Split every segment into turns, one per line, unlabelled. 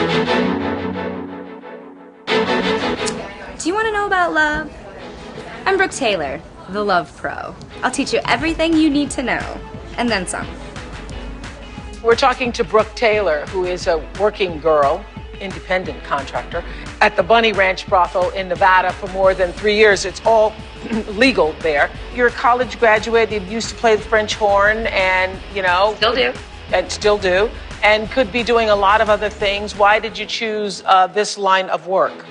Do you want to know about love? I'm Brooke Taylor, the Love Pro. I'll teach you everything you need to know, and then some.
We're talking to Brooke Taylor, who is a working girl, independent contractor, at the Bunny Ranch brothel in Nevada for more than 3 years. It's all legal there. You're a college graduate, you used to play the French horn, and, you know...
Still do.
And still do, and could be doing a lot of other things. Why did you choose this line of work?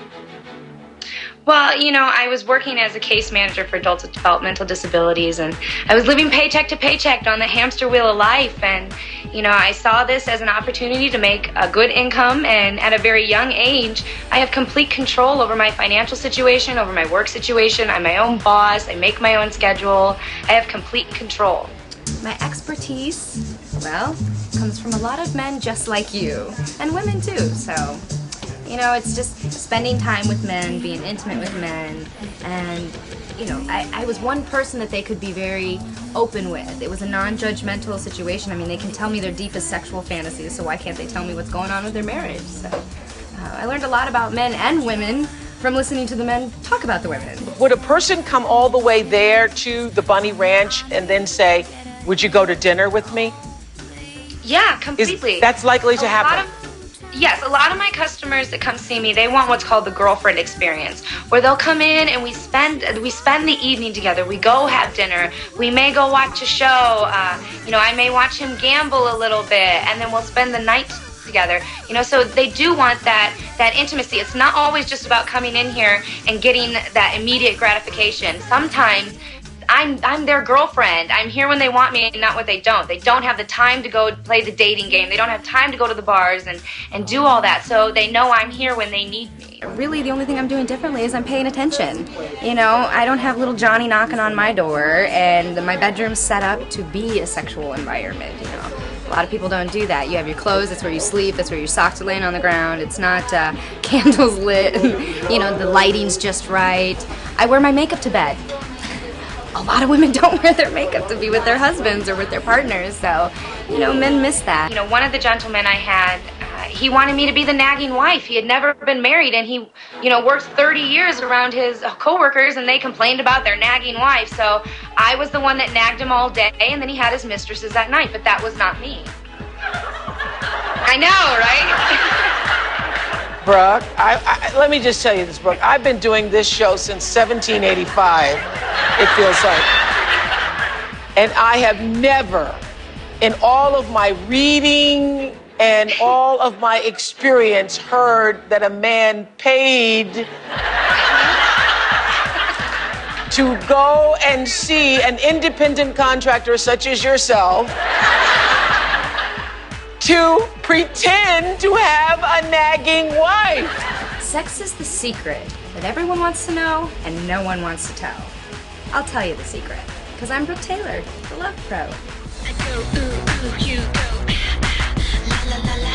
Well, you know, I was working as a case manager for adults with developmental disabilities, and I was living paycheck to paycheck on the hamster wheel of life, and, you know, I saw this as an opportunity to make a good income, and at a very young age, I have complete control over my financial situation, over my work situation. I'm my own boss. I make my own schedule. I have complete control. My expertise, well, comes from a lot of men just like you, and women too, so... You know, it's just spending time with men, being intimate with men, and, you know, I was one person that they could be very open with. It was a non-judgmental situation. I mean, they can tell me their deepest sexual fantasies, so why can't they tell me what's going on with their marriage? So, I learned a lot about men and women from listening to the men talk about the women.
Would a person come all the way there to the Bunny Ranch and then say, would you go to dinner with me?
Yeah, completely.
That's likely to happen.
Yes, a lot of my customers that come see me, they want what's called the girlfriend experience, where they'll come in and we spend the evening together. We go have dinner. We may go watch a show. You know, I may watch him gamble a little bit, and then we'll spend the night together. You know, so they do want that intimacy. It's not always just about coming in here and getting that immediate gratification. Sometimes I'm their girlfriend. I'm here when they want me and not when they don't. They don't have the time to go play the dating game. They don't have time to go to the bars and do all that. So they know I'm here when they need me. Really, the only thing I'm doing differently is I'm paying attention. You know, I don't have little Johnny knocking on my door, and my bedroom's set up to be a sexual environment, you know. A lot of people don't do that. You have your clothes, that's where you sleep, that's where your socks are laying on the ground. It's not candles lit, you know, the lighting's just right. I wear my makeup to bed. A lot of women don't wear their makeup to be with their husbands or with their partners, so, you know, men miss that. You know, one of the gentlemen I had, he wanted me to be the nagging wife. He had never been married, and he, you know, worked 30 years around his coworkers, and they complained about their nagging wife, so I was the one that nagged him all day, and then he had his mistresses at night, but that was not me. I know, right?
Brooke, let me just tell you this, Brooke. I've been doing this show since 1785, it feels like. And I have never, in all of my reading and all of my experience, heard that a man paid to go and see an independent contractor such as yourself to pretend to have a nagging wife.
Sex is the secret that everyone wants to know and no one wants to tell. I'll tell you the secret, because I'm Brooke Taylor, the Love Pro.
I go, ooh, ooh, you go, la, la, la, la.